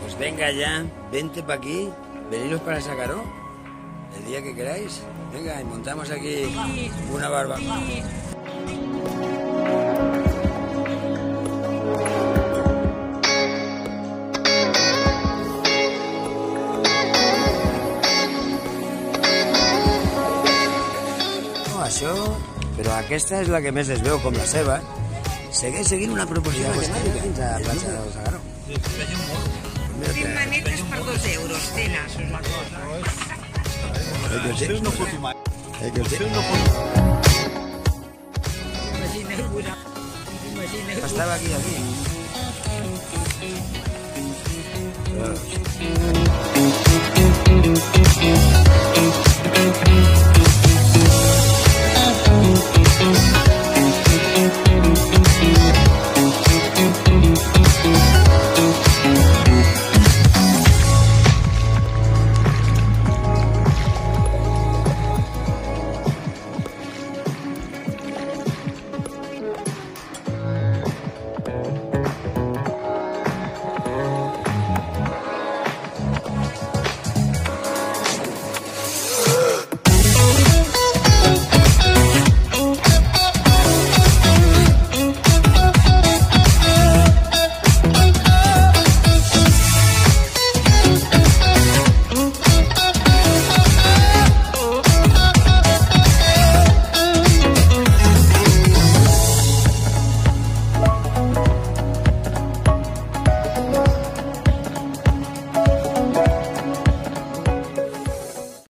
Pues venga ya, vente para aquí, veniros para Sacaró, el día que queráis. Venga, y montamos aquí una barbacoa. Això, però aquesta és la que més es veu com la seva. Segueix seguint una proporció matemàtica fins a la plaça del Sagaró. Tinc manetes per 2 euros, tenen. Estava aquí. Thank you.